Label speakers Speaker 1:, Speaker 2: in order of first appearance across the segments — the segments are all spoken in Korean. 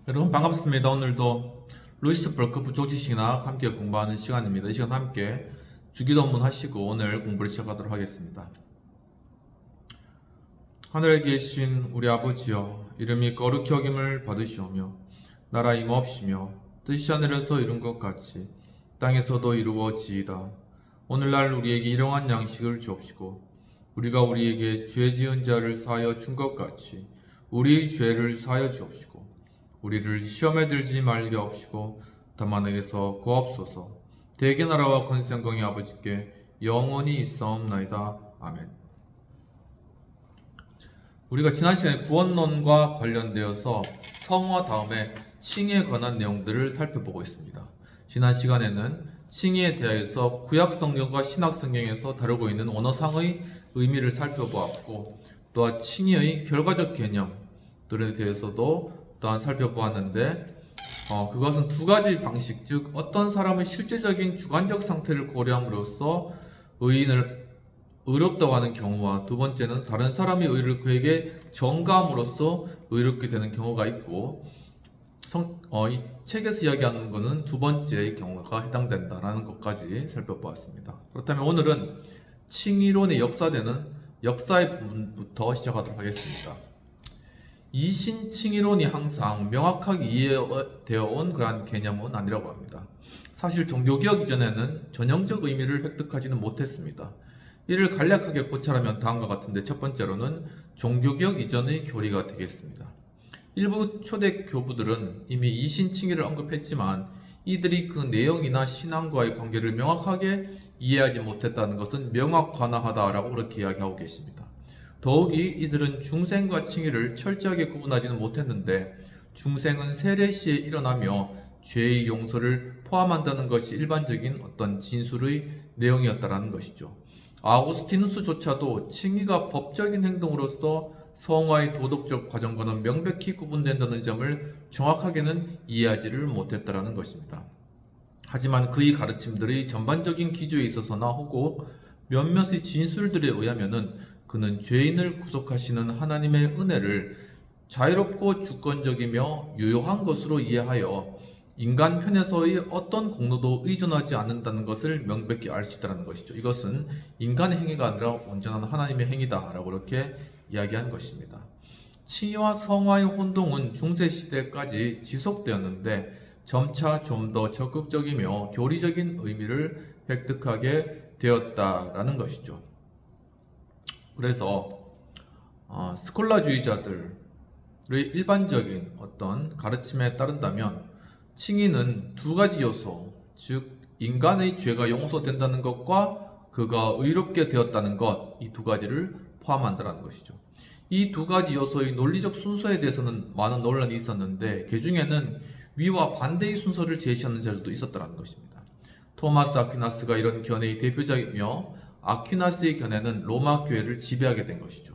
Speaker 1: 여러분 반갑습니다. 오늘도 루이스 벌크프 조지신학 함께 공부하는 시간입니다. 이 시간 함께 주기도문 하시고 오늘 공부를 시작하도록 하겠습니다. 하늘에 계신 우리 아버지여, 이름이 거룩히 여김을 받으시오며 나라 임하옵시며 뜻이 하늘에서 이룬 것 같이 땅에서도 이루어지이다. 오늘날 우리에게 일용할 양식을 주옵시고 우리가 우리에게 죄 지은 자를 사하여 준 것 같이 우리의 죄를 사하여 주옵시고 우리를 시험에 들지 말게 하옵시고 다만 에게서 구하옵소서. 대개 나라와 권세 영광이 아버지께 영원히 있사옵나이다. 아멘. 우리가 지난 시간에 구원론과 관련되어서 성화 다음에 칭의에 관한 내용들을 살펴보고 있습니다. 지난 시간에는 칭의에 대하여서 구약성경과 신약성경에서 다루고 있는 언어상의 의미를 살펴보았고, 또한 칭의의 결과적 개념들에 대해서도 또한 살펴보았는데, 그것은 두 가지 방식, 즉 어떤 사람의 실제적인 주관적 상태를 고려함으로써 의인을 의롭다고 하는 경우와, 두 번째는 다른 사람의 의를 그에게 전가함으로써 의롭게 되는 경우가 있고, 이 책에서 이야기하는 것은 두 번째의 경우가 해당된다라는 것까지 살펴보았습니다. 그렇다면 오늘은 칭의론의 역사되는 역사의 부분부터 시작하도록 하겠습니다. 이신칭의론이 항상 명확하게 이해되어 온 그러한 개념은 아니라고 합니다. 사실 종교개혁 이전에는 전형적 의미를 획득하지는 못했습니다. 이를 간략하게 고찰하면 다음과 같은데, 첫 번째로는 종교개혁 이전의 교리가 되겠습니다. 일부 초대 교부들은 이미 이신칭의를 언급했지만 이들이 그 내용이나 신앙과의 관계를 명확하게 이해하지 못했다는 것은 명확관화하다라고 그렇게 이야기하고 계십니다. 더욱이 이들은 중생과 칭의를 철저하게 구분하지는 못했는데, 중생은 세례 시에 일어나며 죄의 용서를 포함한다는 것이 일반적인 어떤 진술의 내용이었다라는 것이죠. 아우구스티누스조차도 칭의가 법적인 행동으로서 성화의 도덕적 과정과는 명백히 구분된다는 점을 정확하게는 이해하지를 못했다라는 것입니다. 하지만 그의 가르침들의 전반적인 기조에 있어서나 혹은 몇몇의 진술들에 의하면은 그는 죄인을 구속하시는 하나님의 은혜를 자유롭고 주권적이며 유효한 것으로 이해하여 인간 편에서의 어떤 공로도 의존하지 않는다는 것을 명백히 알 수 있다는 것이죠. 이것은 인간의 행위가 아니라 온전한 하나님의 행위다라고 이렇게 이야기한 것입니다. 칭의와 성화의 혼동은 중세시대까지 지속되었는데 점차 좀 더 적극적이며 교리적인 의미를 획득하게 되었다라는 것이죠. 그래서 스콜라주의자들의 일반적인 어떤 가르침에 따른다면 칭의는 두 가지 요소, 즉 인간의 죄가 용서된다는 것과 그가 의롭게 되었다는 것, 이 두 가지를 포함한다는 것이죠. 이 두 가지 요소의 논리적 순서에 대해서는 많은 논란이 있었는데, 그 중에는 위와 반대의 순서를 제시하는 자들도 있었다는 것입니다. 토마스 아퀴나스가 이런 견해의 대표자이며, 아퀴나스의 견해는 로마 교회를 지배하게 된 것이죠.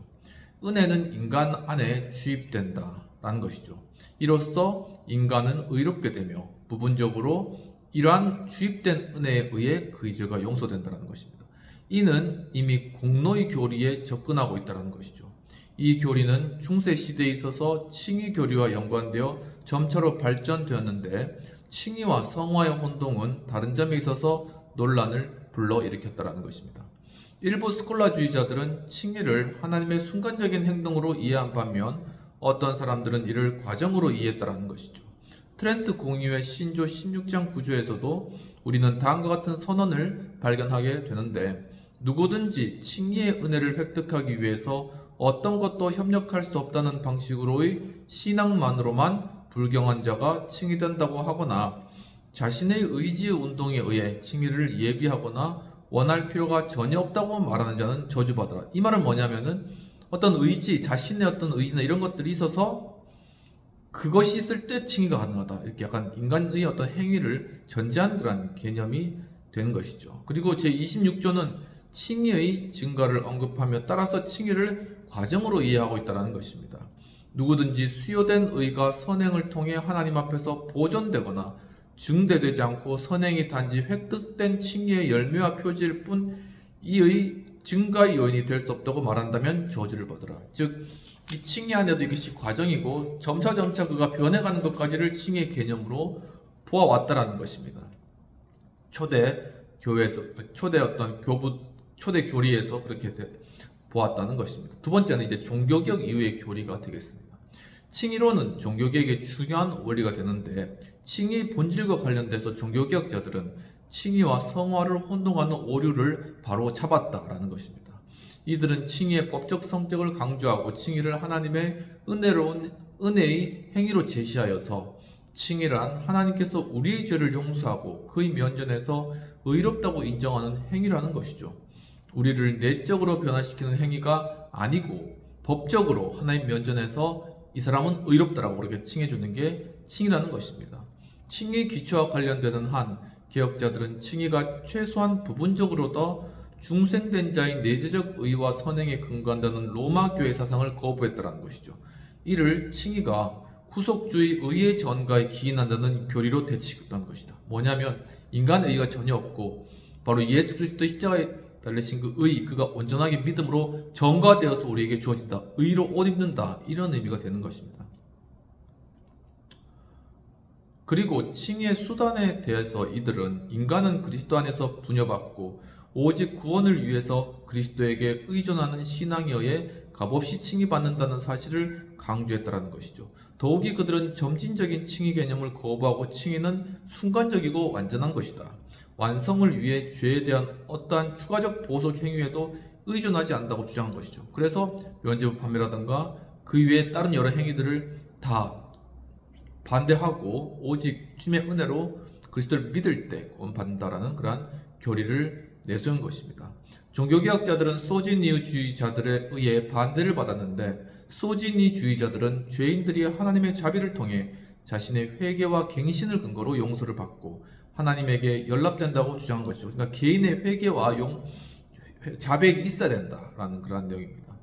Speaker 1: 은혜는 인간 안에 주입된다라는 것이죠. 이로써 인간은 의롭게 되며 부분적으로 이러한 주입된 은혜에 의해 그의 죄가 용서된다는 것입니다. 이는 이미 공로의 교리에 접근하고 있다는 것이죠. 이 교리는 중세 시대에 있어서 칭의 교리와 연관되어 점차로 발전되었는데, 칭의와 성화의 혼동은 다른 점에 있어서 논란을 불러일으켰다는 것입니다. 일부 스콜라주의자들은 칭의를 하나님의 순간적인 행동으로 이해한 반면 어떤 사람들은 이를 과정으로 이해했다는 것이죠. 트렌트 공의회 신조 16장 9조에서도 우리는 다음과 같은 선언을 발견하게 되는데, 누구든지 칭의의 은혜를 획득하기 위해서 어떤 것도 협력할 수 없다는 방식으로의 신앙만으로만 불경한 자가 칭의된다고 하거나 자신의 의지의 운동에 의해 칭의를 예비하거나 원할 필요가 전혀 없다고 말하는 자는 저주받으라. 이 말은 뭐냐면은 어떤 의지, 자신의 어떤 의지나 이런 것들이 있어서 그것이 있을 때 칭의가 가능하다. 이렇게 약간 인간의 어떤 행위를 전제한 그런 개념이 되는 것이죠. 그리고 제26조는 칭의의 증가를 언급하며 따라서 칭의를 과정으로 이해하고 있다는 것입니다. 누구든지 수요된 의가 선행을 통해 하나님 앞에서 보존되거나 증대되지 않고 선행이 단지 획득된 칭의의 열매와 표지일 뿐 이의 증가의 요인이 될 수 없다고 말한다면 저주를 받으라. 즉 이 칭의 안에도 이것이 과정이고 점차 그가 변해가는 것까지를 칭의 개념으로 보아왔다라는 것입니다. 초대 교회에서 초대 어떤 초대 교리에서 그렇게 보았다는 것입니다. 두 번째는 이제 종교개혁 이후의 교리가 되겠습니다. 칭의론은 종교개혁의 중요한 원리가 되는데 칭의 본질과 관련돼서 종교개혁자들은 칭의와 성화를 혼동하는 오류를 바로 잡았다라는 것입니다. 이들은 칭의의 법적 성격을 강조하고 칭의를 하나님의 은혜의 행위로 제시하여서 칭의란 하나님께서 우리의 죄를 용서하고 그의 면전에서 의롭다고 인정하는 행위라는 것이죠. 우리를 내적으로 변화시키는 행위가 아니고 법적으로 하나님 면전에서 이 사람은 의롭다라고 그렇게 칭해주는 게 칭의라는 것입니다. 칭의 기초와 관련되는 한 개혁자들은 칭의가 최소한 부분적으로도 중생된 자의 내재적 의와 선행에 근거한다는 로마 교회 사상을 거부했다는 것이죠. 이를 칭의가 구속주의 의의 전가에 기인한다는 교리로 대치했다는 것이다. 뭐냐면 인간의 의가 전혀 없고 바로 예수 그리스도의 십자가에 달리신 그 의, 그가 온전하게 믿음으로 전가되어서 우리에게 주어진다. 의로 옷 입는다. 이런 의미가 되는 것입니다. 그리고 칭의의 수단에 대해서 이들은 인간은 그리스도 안에서 부여받고 오직 구원을 위해서 그리스도에게 의존하는 신앙에 의해 값없이 칭의받는다는 사실을 강조했다는 것이죠. 더욱이 그들은 점진적인 칭의 개념을 거부하고 칭의는 순간적이고 완전한 것이다. 완성을 위해 죄에 대한 어떠한 추가적 보석 행위에도 의존하지 않는다고 주장한 것이죠. 그래서 면죄부 판매라든가 그 외에 다른 여러 행위들을 다 반대하고 오직 주님의 은혜로 그리스도를 믿을 때 구원받는다라는 그러한 교리를 내세운 것입니다. 종교개혁자들은 소진이주의자들에 의해 반대를 받았는데 소진이주의자들은 죄인들이 하나님의 자비를 통해 자신의 회개와 갱신을 근거로 용서를 받고 하나님에게 연락된다고 주장한 것이죠. 그러니까 개인의 회개와 자백이 있어야 된다라는 그러한 내용입니다.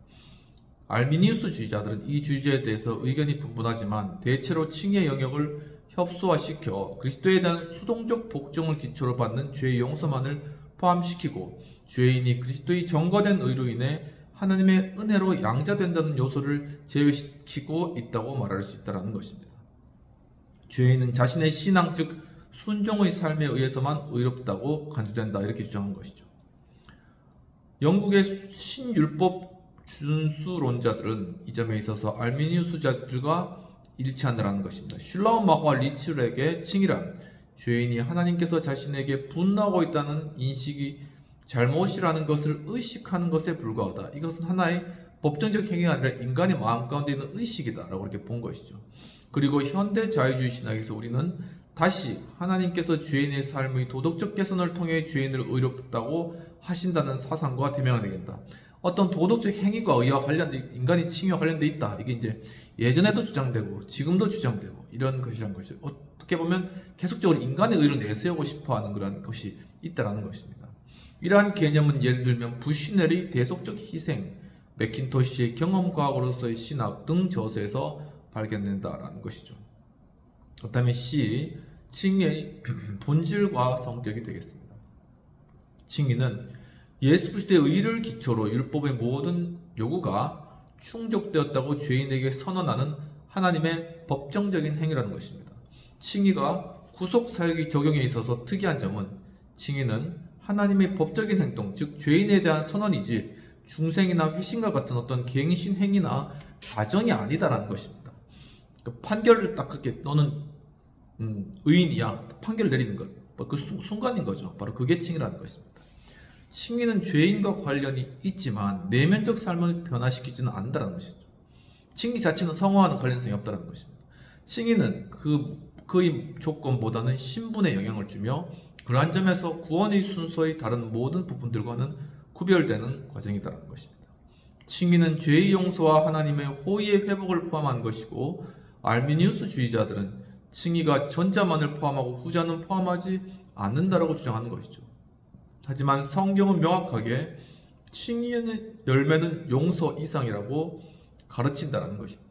Speaker 1: 알미니우스주의자들은 이 주제에 대해서 의견이 분분하지만 대체로 칭의의 영역을 협소화시켜 그리스도에 대한 수동적 복종을 기초로 받는 죄의 용서만을 포함시키고 죄인이 그리스도의 정거된 의로 인해 하나님의 은혜로 양자된다는 요소를 제외시키고 있다고 말할 수 있다는 것입니다. 죄인은 자신의 신앙 즉 순종의 삶에 의해서만 의롭다고 간주된다 이렇게 주장한 것이죠. 영국의 신율법 준수론자들은 이 점에 있어서 알미니우스자들과 일치한다는 것입니다. 슐라우마흐와 리츠렉의 칭의란 죄인이 하나님께서 자신에게 분노하고 있다는 인식이 잘못이라는 것을 의식하는 것에 불과하다. 이것은 하나의 법정적 행위가 아니라 인간의 마음 가운데 있는 의식이다 라고 이렇게 본 것이죠. 그리고 현대 자유주의 신학에서 우리는 다시 하나님께서 죄인의 삶의 도덕적 개선을 통해 죄인을 의롭다고 하신다는 사상과 대명이 되겠다. 어떤 도덕적 행위과 의와 관련된 인간의 칭의와 관련돼 있다. 이게 이제 예전에도 주장되고 지금도 주장되고 이런 것이란 것이죠. 어떻게 보면 계속적으로 인간의 의를 내세우고 싶어하는 그런 것이 있다라는 것입니다. 이러한 개념은 예를 들면 부시넬의 대속적 희생, 맥킨토시의 경험과학으로서의 신학 등 저서에서 발견된다라는 것이죠. 그다음에 C, 칭의의 본질과 성격이 되겠습니다. 칭의는 예수 그리스도의 의를 기초로 율법의 모든 요구가 충족되었다고 죄인에게 선언하는 하나님의 법정적인 행위라는 것입니다. 칭의가 구속 사역의 적용에 있어서 특이한 점은 칭의는 하나님의 법적인 행동, 즉 죄인에 대한 선언이지 중생이나 회심과 같은 어떤 갱신 행위나 과정이 아니다라는 것입니다. 판결을 딱 그렇게 너는 의인이야 판결을 내리는 것, 그 순간인 거죠. 바로 그게 칭의라는 것입니다. 칭의는 죄인과 관련이 있지만 내면적 삶을 변화시키지는 않는다는 것이죠. 칭의 자체는 성화와는 관련성이 없다는 것입니다. 칭의는 그의 조건보다는 신분에 영향을 주며 그러한 점에서 구원의 순서의 다른 모든 부분들과는 구별되는 과정이다라는 것입니다. 칭의는 죄의 용서와 하나님의 호의의 회복을 포함한 것이고 알미니우스주의자들은 칭의가 전자만을 포함하고 후자는 포함하지 않는다라고 주장하는 것이죠. 하지만 성경은 명확하게 칭의의 열매는 용서 이상이라고 가르친다라는 것이죠.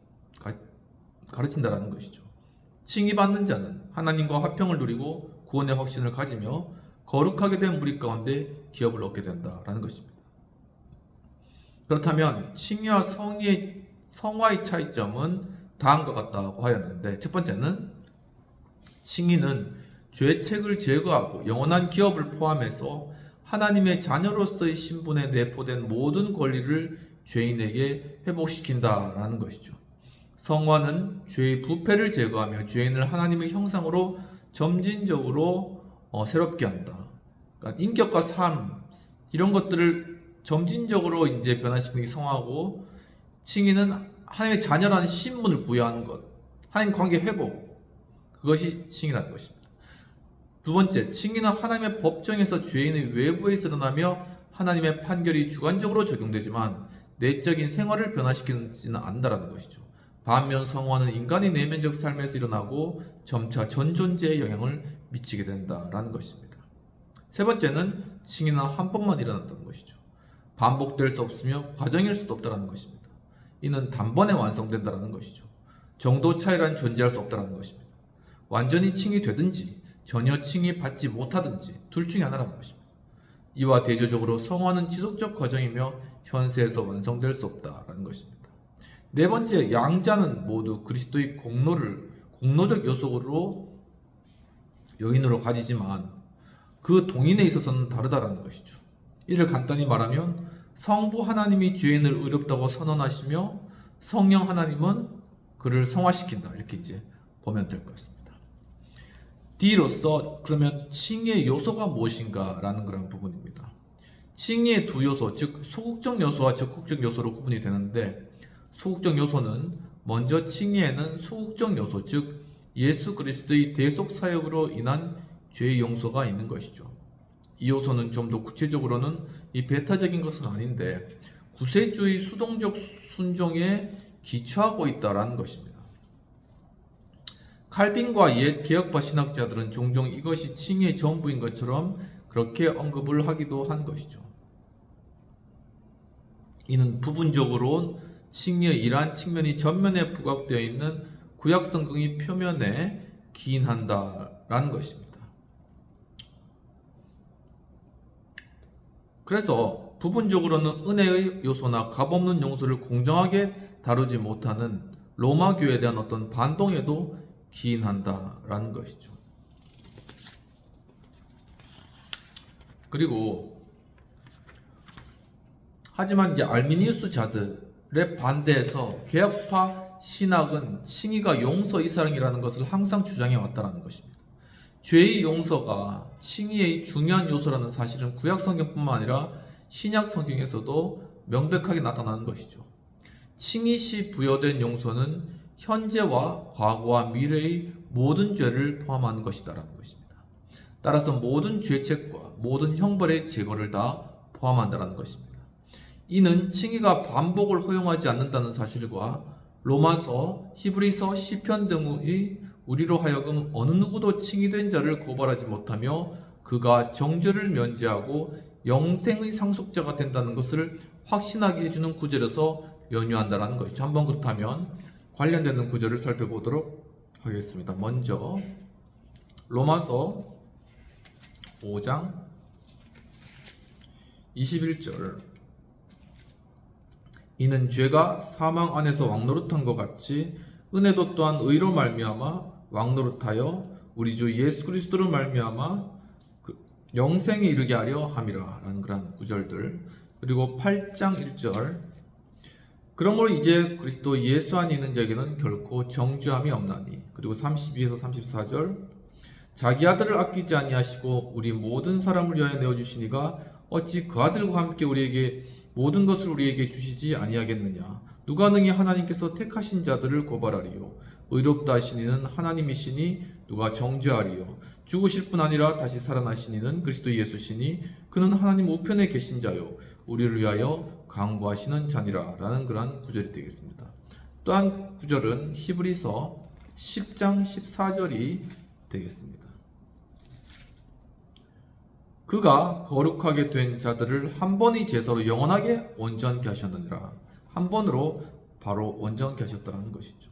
Speaker 1: 칭의받는 자는 하나님과 화평을 누리고 구원의 확신을 가지며 거룩하게 된 무리 가운데 기업을 얻게 된다라는 것입니다. 그렇다면 칭의와 성화의 차이점은 다음과 같다고 하였는데, 첫 번째는 칭의는 죄책을 제거하고 영원한 기업을 포함해서 하나님의 자녀로서의 신분에 내포된 모든 권리를 죄인에게 회복시킨다라는 것이죠. 성화는 죄의 부패를 제거하며 죄인을 하나님의 형상으로 점진적으로 새롭게 한다. 그러니까 인격과 삶 이런 것들을 점진적으로 이제 변화시키는 게 성화고, 칭의는 하나님의 자녀라는 신분을 부여하는 것, 하나님 관계 회복, 그것이 칭의라는 것입니다. 두 번째, 칭의는 하나님의 법정에서 죄인의 외부에서 일어나며 하나님의 판결이 주관적으로 적용되지만 내적인 생활을 변화시키지는 않는다는 것이죠. 반면 성화는 인간의 내면적 삶에서 일어나고 점차 전 존재에 영향을 미치게 된다라는 것입니다. 세 번째는 칭의는 한 번만 일어난다는 것이죠. 반복될 수 없으며 과정일 수도 없다는 것입니다. 이는 단번에 완성된다는 것이죠. 정도 차이란 존재할 수 없다는 것입니다. 완전히 칭의되든지 전혀 칭의받지 못하든지 둘 중에 하나라는 것입니다. 이와 대조적으로 성화는 지속적 과정이며 현세에서 완성될 수 없다는 것입니다. 네 번째, 양자는 모두 그리스도의 공로적 요인으로 가지지만 그 동인에 있어서는 다르다는 것이죠. 이를 간단히 말하면 성부 하나님이 죄인을 의롭다고 선언하시며 성령 하나님은 그를 성화시킨다, 이렇게 이제 보면 될 것 같습니다. D로서 그러면 칭의의 요소가 무엇인가라는 그런 부분입니다. 칭의의 두 요소, 즉 소극적 요소와 적극적 요소로 구분이 되는데, 소극적 요소는 먼저 칭의에는 소극적 요소, 즉 예수 그리스도의 대속 사역으로 인한 죄의 용서가 있는 것이죠. 이 요소는 좀 더 구체적으로는 이 배타적인 것은 아닌데 구세주의 수동적 순종에 기초하고 있다라는 것입니다. 칼빈과 옛 개혁파 신학자들은 종종 이것이 칭의의 전부인 것처럼 그렇게 언급을 하기도 한 것이죠. 이는 부분적으로 칭의의 이러한 측면이 전면에 부각되어 있는 구약 성경의 표면에 기인한다라는 것입니다. 그래서 부분적으로는 은혜의 요소나 값없는 용서를 공정하게 다루지 못하는 로마 교회에 대한 어떤 반동에도 기인한다라는 것이죠. 그리고 하지만 이제 알미니우스자들의 반대에서 개혁파 신학은 칭의가 용서의 사랑이라는 것을 항상 주장해 왔다는 것입니다. 죄의 용서가 칭의의 중요한 요소라는 사실은 구약 성경뿐만 아니라 신약 성경에서도 명백하게 나타나는 것이죠. 칭의 시 부여된 용서는 현재와 과거와 미래의 모든 죄를 포함하는 것이다라는 것입니다. 따라서 모든 죄책과 모든 형벌의 제거를 다 포함한다는 것입니다. 이는 칭의가 반복을 허용하지 않는다는 사실과 로마서, 히브리서, 시편 등의 우리로 하여금 어느 누구도 칭의된 자를 고발하지 못하며 그가 정죄를 면제하고 영생의 상속자가 된다는 것을 확신하게 해주는 구절에서 연유한다는 것이죠. 한번 그렇다면 관련되는 구절을 살펴보도록 하겠습니다. 먼저 로마서 5장 21절, 이는 죄가 사망 안에서 왕노릇한 것 같이 은혜도 또한 의로 말미암아 왕노릇하여 우리 주 예수 그리스도로 말미암아 영생에 이르게 하려 함이라 라는 그런 구절들. 그리고 8장 1절, 그러므로 이제 그리스도 예수 안에 있는 자에게는 결코 정죄함이 없나니. 그리고 32에서 34절, 자기 아들을 아끼지 아니하시고 우리 모든 사람을 위하여 내어주시니가 어찌 그 아들과 함께 우리에게 모든 것을 우리에게 주시지 아니하겠느냐. 누가 능히 하나님께서 택하신 자들을 고발하리요. 의롭다 하신 이는 하나님이시니 누가 정죄하리요. 죽으실 뿐 아니라 다시 살아나신 이는 그리스도 예수시니 그는 하나님 우편에 계신 자요 우리를 위하여 강구하시는 자니라 라는 그러한 구절이 되겠습니다. 또한 구절은 히브리서 10장 14절이 되겠습니다. 그가 거룩하게 된 자들을 한 번의 제사로 영원하게 온전케 하셨느니라. 한 번으로 바로 온전케 하셨다는 것이죠.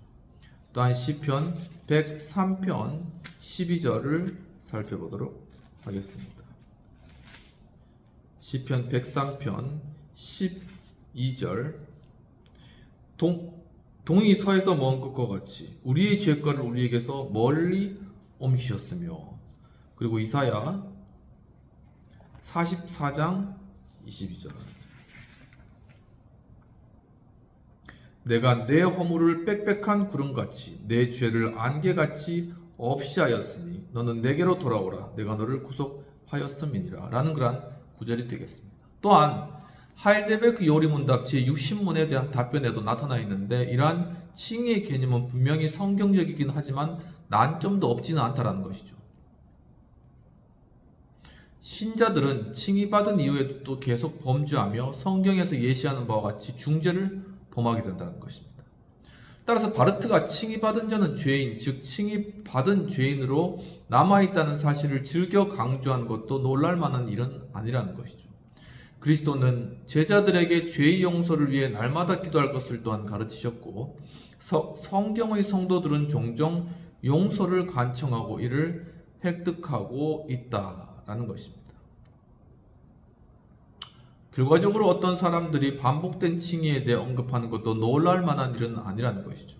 Speaker 1: 또한 시편 103편 12절을 살펴보도록 하겠습니다. 시편 103편 12절, 동이 서에서 먼 것과 같이 우리의 죄가를 우리에게서 멀리 옮기셨으며. 그리고 이사야 44장 22절. 내가 내 허물을 빽빽한 구름같이 내 죄를 안개같이 없이 하였으니 너는 내게로 돌아오라. 내가 너를 구속하였음이니라. 라는 그러한 구절이 되겠습니다. 또한 하일데베르크 요리문답 제60문에 대한 답변에도 나타나 있는데, 이러한 칭의의 개념은 분명히 성경적이긴 하지만 난점도 없지는 않다라는 것이죠. 신자들은 칭의받은 이후에도 또 계속 범죄하며 성경에서 예시하는 바와 같이 중죄를 범하게 된다는 것입니다. 따라서 바르트가 칭의받은 자는 죄인, 즉 칭의받은 죄인으로 남아있다는 사실을 즐겨 강조한 것도 놀랄만한 일은 아니라는 것이죠. 그리스도는 제자들에게 죄의 용서를 위해 날마다 기도할 것을 또한 가르치셨고, 성경의 성도들은 종종 용서를 간청하고 이를 획득하고 있다라는 것입니다. 결과적으로 어떤 사람들이 반복된 칭의에 대해 언급하는 것도 놀랄 만한 일은 아니라는 것이죠.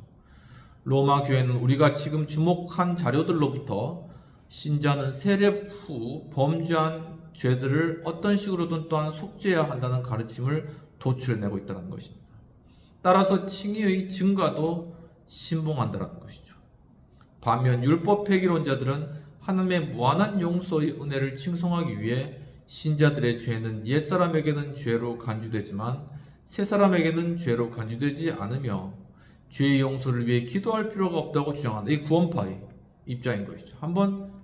Speaker 1: 로마 교회는 우리가 지금 주목한 자료들로부터 신자는 세례 후 범죄한 죄들을 어떤 식으로든 또한 속죄해야 한다는 가르침을 도출해내고 있다는 것입니다. 따라서 칭의의 증가도 신봉한다는 것이죠. 반면 율법 폐기론자들은 하나님의 무한한 용서의 은혜를 칭송하기 위해 신자들의 죄는 옛사람에게는 죄로 간주되지만 새사람에게는 죄로 간주되지 않으며 죄의 용서를 위해 기도할 필요가 없다고 주장한다. 이 구원파의 입장인 것이죠. 한번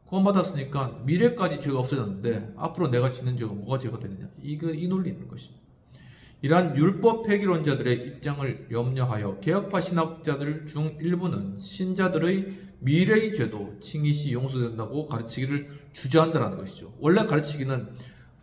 Speaker 1: 구원받았으니까 미래까지 죄가 없어졌는데 앞으로 내가 짓는 죄가 뭐가 죄가 되느냐, 이 논리인 것입니다. 이러한 율법 폐기론자들의 입장을 염려하여 개혁파 신학자들 중 일부는 신자들의 미래의 죄도 칭의시 용서된다고 가르치기를 주저한다는 것이죠. 원래 가르치기는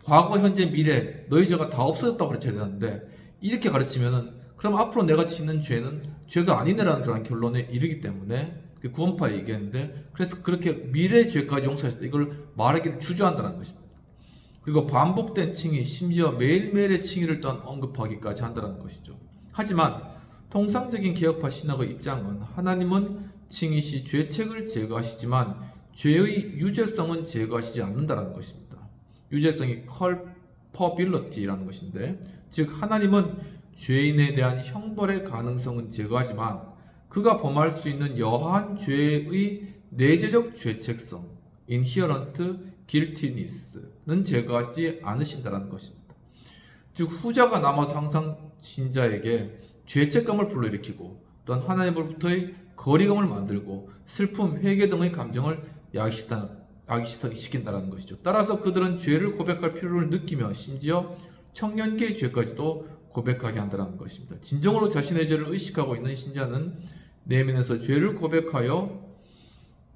Speaker 1: 과거, 현재, 미래 너희 죄가 다 없어졌다고 가르쳐야 되는데, 이렇게 가르치면은 그럼 앞으로 내가 짓는 죄는 죄가 아니네라는 그런 결론에 이르기 때문에 구원파에 얘기했는데, 그래서 그렇게 미래 죄까지 용서했다, 이걸 말하기를 주저한다는 것입니다. 그리고 반복된 칭의, 심지어 매일매일의 칭의를 또한 언급하기까지 한다는 것이죠. 하지만 통상적인 개혁파 신학의 입장은 하나님은 칭의시 죄책을 제거하시지만 죄의 유죄성은 제거하시지 않는다는 것입니다. 유죄성이 culpability라는 것인데, 즉 하나님은 죄인에 대한 형벌의 가능성은 제거하지만 그가 범할 수 있는 여하한 죄의 내재적 죄책성 inherent guiltiness는 제거하지 않으신다는 것입니다. 즉 후자가 남아서 항상 신자에게 죄책감을 불러일으키고 또한 하나님으로부터의 거리감을 만들고 슬픔, 회개 등의 감정을 야기시킨다는 것이죠. 따라서 그들은 죄를 고백할 필요를 느끼며 심지어 청년기의 죄까지도 고백하게 한다는 것입니다. 진정으로 자신의 죄를 의식하고 있는 신자는 내면에서 죄를 고백하여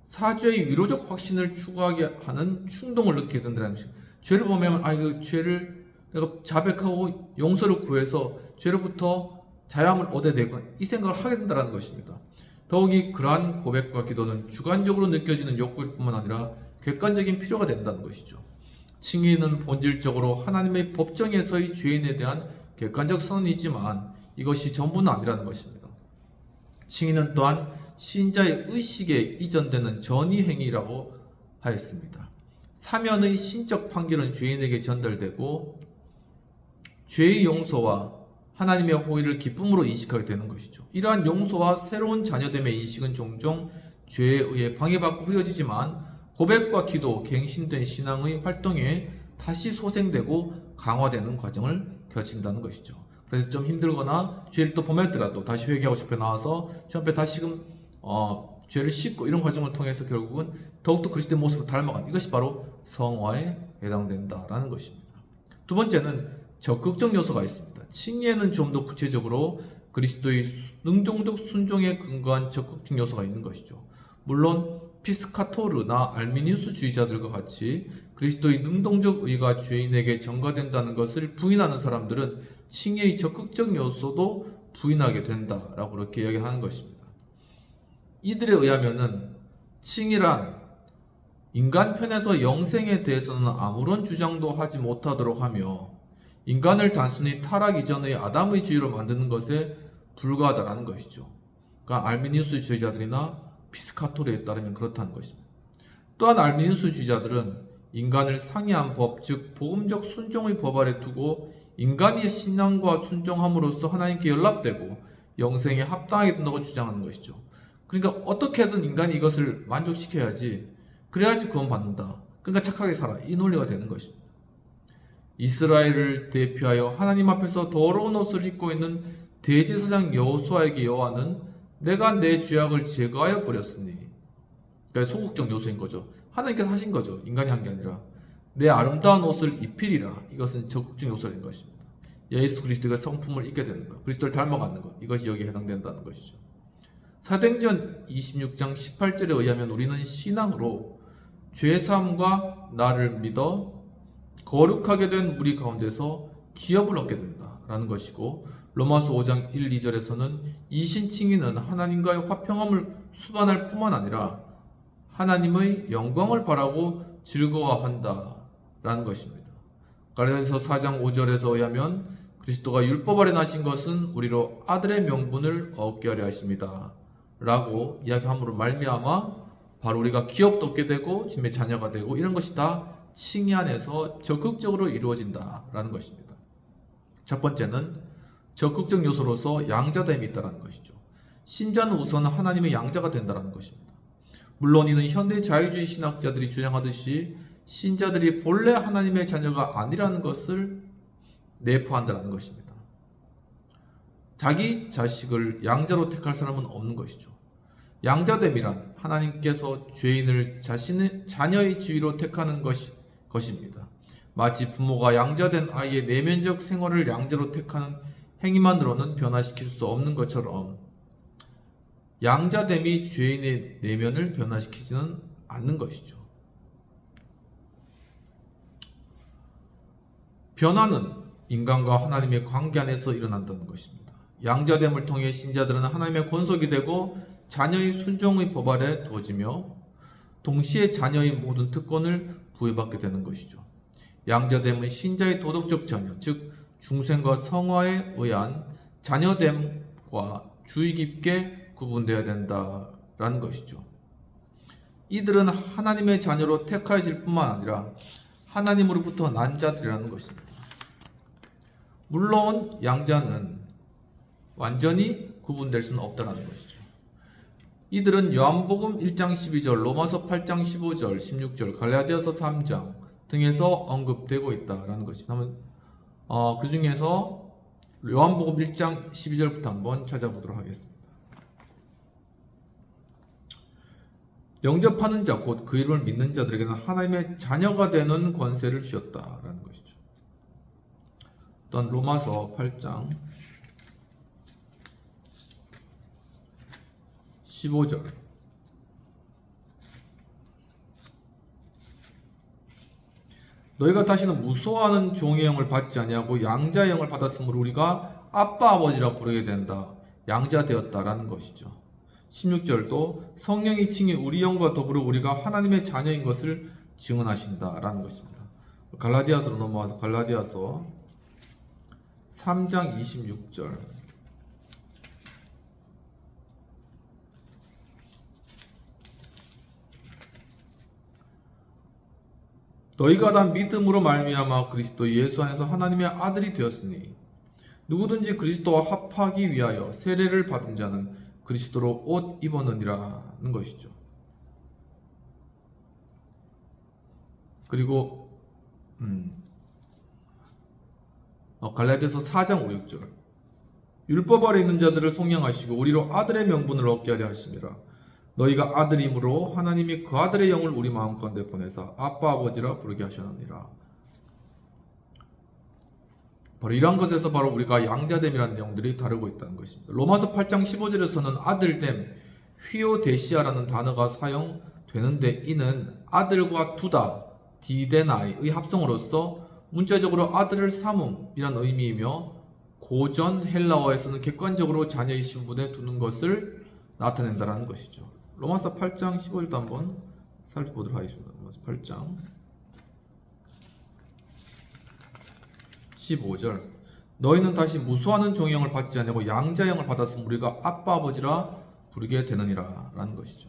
Speaker 1: 사죄의 위로적 확신을 추구하게 하는 충동을 느끼게 된다는 것입니다. 죄를 보면 그 죄를 내가 자백하고 용서를 구해서 죄로부터 자유함을 얻어야 되고 이 생각을 하게 된다는 것입니다. 더욱이 그러한 고백과 기도는 주관적으로 느껴지는 욕구일 뿐만 아니라 객관적인 필요가 된다는 것이죠. 칭의는 본질적으로 하나님의 법정에서의 죄인에 대한 객관적 선언이지만 이것이 전부는 아니라는 것입니다. 칭의는 또한 신자의 의식에 이전되는 전이 행위라고 하였습니다. 사면의 신적 판결은 죄인에게 전달되고 죄의 용서와 하나님의 호의를 기쁨으로 인식하게 되는 것이죠. 이러한 용서와 새로운 자녀됨의 인식은 종종 죄에 의해 방해받고 흐려지지만 고백과 기도, 갱신된 신앙의 활동에 다시 소생되고 강화되는 과정을 거친다는 것이죠. 그래서 좀 힘들거나 죄를 또 범했더라도 다시 회개하고 싶어 나와서 주 앞에 다시금 죄를 씻고 이런 과정을 통해서 결국은 더욱더 그리스도의 모습을 닮아가는, 이것이 바로 성화에 해당된다라는 것입니다. 두 번째는 적극적 요소가 있습니다. 칭의에는 좀 더 구체적으로 그리스도의 능동적 순종에 근거한 적극적 요소가 있는 것이죠. 물론 피스카토르나 알미니우스주의자들과 같이 그리스도의 능동적 의가 죄인에게 전가된다는 것을 부인하는 사람들은 칭의의 적극적 요소도 부인하게 된다라고 그렇게 이야기하는 것입니다. 이들에 의하면은 칭의란 인간 편에서 영생에 대해서는 아무런 주장도 하지 못하도록 하며 인간을 단순히 타락 이전의 아담의 주의로 만드는 것에 불가하다라는 것이죠. 그러니까 알미니우스주의자들이나 피스카토르에 따르면 그렇다는 것입니다. 또한 알미니우스주의자들은 인간을 상이한 법, 즉 복음적 순종의 법 아래 두고 인간의 신앙과 순종함으로써 하나님께 연락되고 영생에 합당하게 된다고 주장하는 것이죠. 그러니까 어떻게든 인간이 이것을 만족시켜야지, 그래야지 구원받는다. 그러니까 착하게 살아. 이 논리가 되는 것입니다. 이스라엘을 대표하여 하나님 앞에서 더러운 옷을 입고 있는 대제사장 여호수아에게 여호와는 내가 내 죄악을 제거하여 버렸으니, 그러니까 소극적 요소인 거죠. 하나님께서 하신 거죠. 인간이 한 게 아니라 내 아름다운 옷을 입히리라. 이것은 적극적 요소인 것입니다. 예수 그리스도가 성품을 입게 되는 것, 그리스도를 닮아가는 것, 이것이 여기에 해당된다는 것이죠. 사도행전 26장 18절에 의하면 우리는 신앙으로 죄사함과 나를 믿어 거룩하게 된 무리 가운데서 기업을 얻게 된다라는 것이고, 로마서 5장 1, 2절에서는 이신칭의는 하나님과의 화평함을 수반할 뿐만 아니라 하나님의 영광을 바라고 즐거워한다라는 것입니다. 갈라디아서 4장 5절에서 의하면 그리스도가 율법 아래 나신 것은 우리로 아들의 명분을 얻게 하려 하십니다 라고 이야기함으로 말미암아 바로 우리가 기업도 얻게 되고 주님의 자녀가 되고, 이런 것이 다 칭의 안에서 적극적으로 이루어진다라는 것입니다. 첫 번째는 적극적 요소로서 양자됨이 있다는 것이죠. 신자는 우선 하나님의 양자가 된다는 것입니다. 물론 이는 현대 자유주의 신학자들이 주장하듯이 신자들이 본래 하나님의 자녀가 아니라는 것을 내포한다는 것입니다. 자기 자식을 양자로 택할 사람은 없는 것이죠. 양자됨이란 하나님께서 죄인을 자신의 자녀의 지위로 택하는 것입니다. 마치 부모가 양자된 아이의 내면적 생활을 양자로 택하는 행위만으로는 변화시킬 수 없는 것처럼 양자됨이 죄인의 내면을 변화시키지는 않는 것이죠. 변화는 인간과 하나님의 관계 안에서 일어난다는 것입니다. 양자됨을 통해 신자들은 하나님의 권속이 되고 자녀의 순종의 법 아래 두어지며 동시에 자녀의 모든 특권을 부여받게 되는 것이죠. 양자됨은 신자의 도덕적 자녀, 즉 중생과 성화에 의한 자녀됨과 주의 깊게 구분되어야 된다라는 것이죠. 이들은 하나님의 자녀로 택하여질 뿐만 아니라 하나님으로부터 난 자들이라는 것입니다. 물론 양자는 완전히 구분될 수는 없다는 것이죠. 이들은 요한복음 1장 12절, 로마서 8장 15절, 16절, 갈라디아서 3장 등에서 언급되고 있다는 것입니다. 그 중에서 요한복음 1장 12절부터 한번 찾아보도록 하겠습니다. 영접하는 자, 곧 그 이름을 믿는 자들에게는 하나님의 자녀가 되는 권세를 주셨다라는 것이죠. 또한 로마서 8장 15절, 너희가 다시는 무소하는 종의 영을 받지 아니하고 양자의 영을 받았으므로 우리가 아빠 아버지라 부르게 된다. 양자 되었다라는 것이죠. 16절도 성령이 칭해 우리 영과 더불어 우리가 하나님의 자녀인 것을 증언하신다라는 것입니다. 갈라디아서로 넘어와서 갈라디아서 3장 26절, 너희가 다 믿음으로 말미암아 그리스도 예수 안에서 하나님의 아들이 되었으니 누구든지 그리스도와 합하기 위하여 세례를 받은 자는 그리스도로 옷 입었느니라는 것이죠. 그리고 갈라디아서 4장 5, 6절, 율법 아래 있는 자들을 속량하시고 우리로 아들의 명분을 얻게 하려 하심이라. 너희가 아들임으로 하나님이 그 아들의 영을 우리 마음 가운데 보내사 아빠 아버지라 부르게 하셨느니라. 바로 이러한 것에서 바로 우리가 양자됨이라는 내용들이 다루고 있다는 것입니다. 로마서 8장 15절에서는 아들됨, 휘오데시아라는 단어가 사용되는데 이는 아들과 두다, 디데나이의 합성어로서 문자적으로 아들을 삼음이란 의미이며 고전 헬라어에서는 객관적으로 자녀의 신분에 두는 것을 나타낸다는 것이죠. 로마서 8장 15절도 한번 살펴보도록 하겠습니다. 로마서 8장 15절, 너희는 다시 무수하는 종의 영을 받지 아니하고 양자의 영을 받았으면 우리가 아빠 아버지라 부르게 되느니라 라는 것이죠.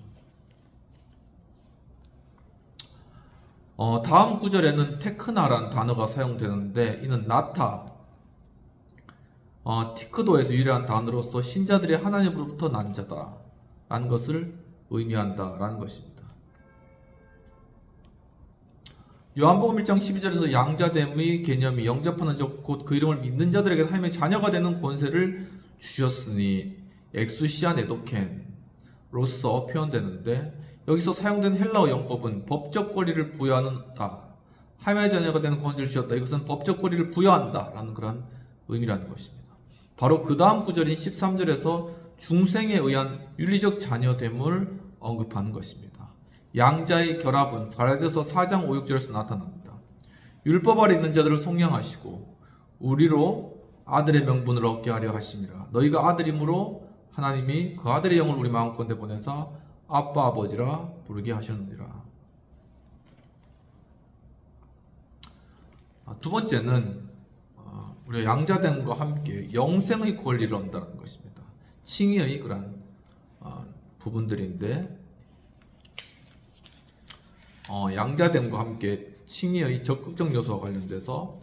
Speaker 1: 다음 구절에는 테크나라는 단어가 사용되는데 이는 나타, 티크도에서 유래한 단어로서 신자들이 하나님으로부터 난 자다 라는 것을 의미한다 라는 것입니다. 요한복음 1장 12절에서 양자됨의 개념이 영접하는 자 곧 그 이름을 믿는 자들에게 하나님의 자녀가 되는 권세를 주셨으니 엑수시아 네도켄로서 표현되는데 여기서 사용된 헬라어 영법은 법적 권리를 부여하는다. 하나님의 자녀가 되는 권세를 주셨다. 이것은 법적 권리를 부여한다 라는 그런 의미라는 것입니다. 바로 그 다음 구절인 13절에서 중생에 의한 윤리적 자녀됨을 언급하는 것입니다. 양자의 결합은 갈라디아서 4장 5, 6절에서 나타납니다. 율법 아래 있는 자들을 속량하시고 우리로 아들의 명분을 얻게 하려 하심이라. 너희가 아들이므로 하나님이 그 아들의 영을 우리 마음가운데 보내사 아빠 아버지라 부르게 하셨느니라. 두 번째는 우리가 양자됨과 함께 영생의 권리를 얻는다는 것입니다. 칭의의 그런 부분들인데 양자됨과 함께 칭의의 적극적 요소와 관련돼서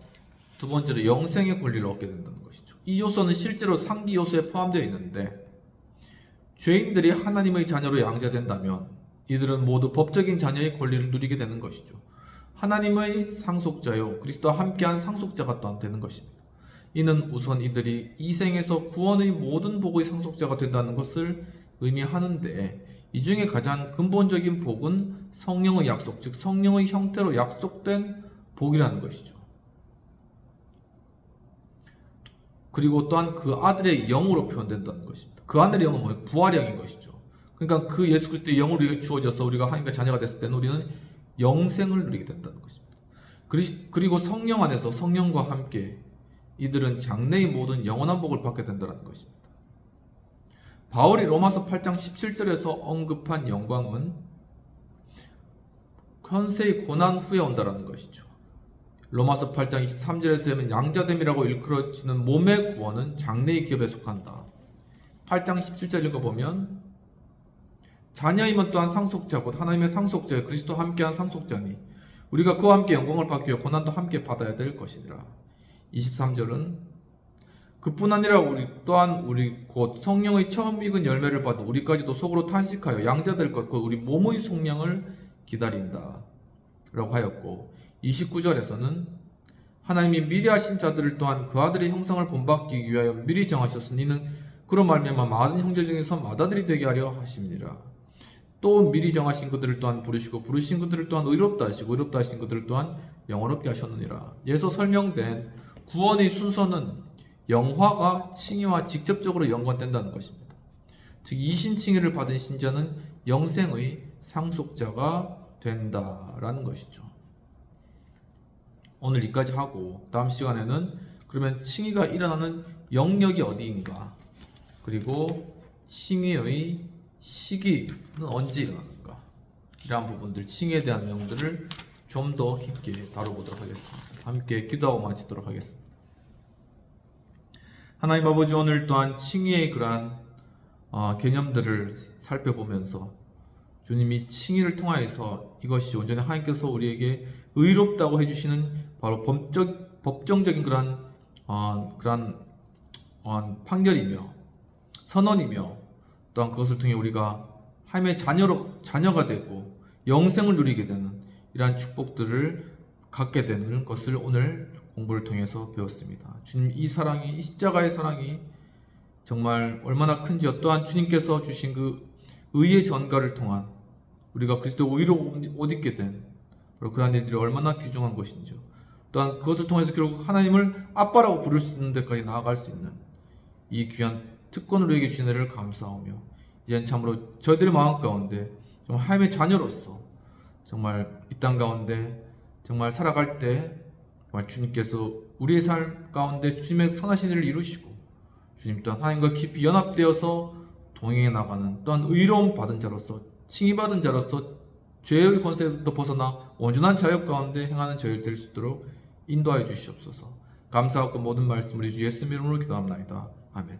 Speaker 1: 두 번째로 영생의 권리를 얻게 된다는 것이죠. 이 요소는 실제로 상기 요소에 포함되어 있는데 죄인들이 하나님의 자녀로 양자된다면 이들은 모두 법적인 자녀의 권리를 누리게 되는 것이죠. 하나님의 상속자요 그리스도와 함께한 상속자가 또한 되는 것입니다. 이는 우선 이들이 이 생에서 구원의 모든 복의 상속자가 된다는 것을 의미하는데 이 중에 가장 근본적인 복은 성령의 약속, 즉 성령의 형태로 약속된 복이라는 것이죠. 그리고 또한 그 아들의 영으로 표현된다는 것입니다. 그 아들의 영은 뭐예요? 부활의 영인 것이죠. 그러니까 그 예수 그리스도의 영으로 우리에게 주어져서 우리가 하나님의 자녀가 됐을 때는 우리는 영생을 누리게 된다는 것입니다. 그리고 성령 안에서 성령과 함께 이들은 장래의 모든 영원한 복을 받게 된다는 것입니다. 바울이 로마서 8장 17절에서 언급한 영광은 현세의 고난 후에 온다는 것이죠. 로마서 8장 23절에서 하면 양자됨이라고 일컬어지는 몸의 구원은 장래의 기업에 속한다. 8장 17절 읽어보면 자녀이면 또한 상속자 곧 하나님의 상속자 그리스도와 함께한 상속자니 우리가 그와 함께 영광을 받기 위해 고난도 함께 받아야 될 것이니라. 23절은 그뿐 아니라 우리 곧 성령의 처음 익은 열매를 받아 우리까지도 속으로 탄식하여 양자될 것 곧 우리 몸의 속량을 기다린다 라고 하였고 29절에서는 하나님이 미리 하신 자들을 또한 그 아들의 형상을 본받기 위하여 미리 정하셨으니 이는 그런 말미암아 많은 형제 중에서 맏아들이 되게 하려 하심이니라. 또 미리 정하신 그들을 또한 부르시고 부르신 그들을 또한 의롭다 하시고 의롭다 하신 그들을 또한 영원롭게 하셨느니라. 여기서 설명된 구원의 순서는 영화가 칭의와 직접적으로 연관된다는 것입니다. 즉 이신칭의를 받은 신자는 영생의 상속자가 된다라는 것이죠. 오늘 여기까지 하고 다음 시간에는 그러면 칭의가 일어나는 영역이 어디인가 그리고 칭의의 시기는 언제 일어나는가 이러한 부분들 칭의에 대한 내용들을 좀 더 깊게 다뤄보도록 하겠습니다. 함께 기도하고 마치도록 하겠습니다. 하나님 아버지 오늘 또한 칭의의 그러한 개념들을 살펴보면서 주님이 칭의를 통하여서 이것이 온전히 하나님께서 우리에게 의롭다고 해주시는 바로 법정적인 그러한 판결이며 선언이며 또한 그것을 통해 우리가 하나님의 자녀가 되고 영생을 누리게 되는 이러한 축복들을 갖게 되는 것을 오늘 공부를 통해서 배웠습니다. 주님 이 사랑이 이 십자가의 사랑이 정말 얼마나 큰지요. 또한 주님께서 주신 그 의의 전가를 통한 우리가 그리스도 의로 옷 입게 된 그러한 일들이 얼마나 귀중한 것인지요. 또한 그것을 통해서 결국 하나님을 아빠라고 부를 수 있는 데까지 나아갈 수 있는 이 귀한 특권을 우리에게 주신 은혜를 감사하며 이제는 참으로 저희들의 마음 가운데 정말 하나님의 자녀로서 정말 이 땅 가운데 정말 살아갈 때 정말 주님께서 우리의 삶 가운데 주님의 선하신 일을 이루시고 주님 또한 하나님과 깊이 연합되어서 동행해 나가는 또한 의로움 받은 자로서 칭의 받은 자로서 죄의 권세부터 벗어나 온전한 자유 가운데 행하는 저희들 될 수 있도록 인도하여 주시옵소서. 감사하고 모든 말씀 우리 주 예수님 이름으로 기도합나이다. 아멘.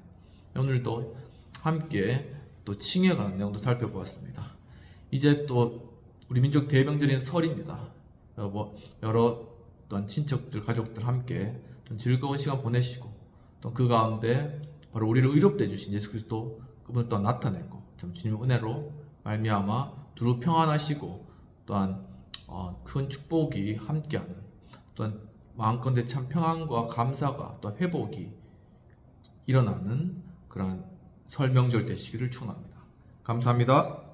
Speaker 1: 오늘도 함께 또 칭에 관한 내용도 살펴보았습니다. 이제 또 우리 민족 대명절인 설입니다. 여러 어떤 친척들, 가족들 함께 좀 즐거운 시간 보내시고 또 그 가운데 바로 우리를 의롭게 해주신 예수 그리스도 그분을 또 나타내고 참 주님의 은혜로 말미암아 두루 평안하시고 또한 큰 축복이 함께하는 또한 마음건대 참 평안과 감사가 또 회복이 일어나는 그러한 설 명절 되시기를 축원합니다. 감사합니다.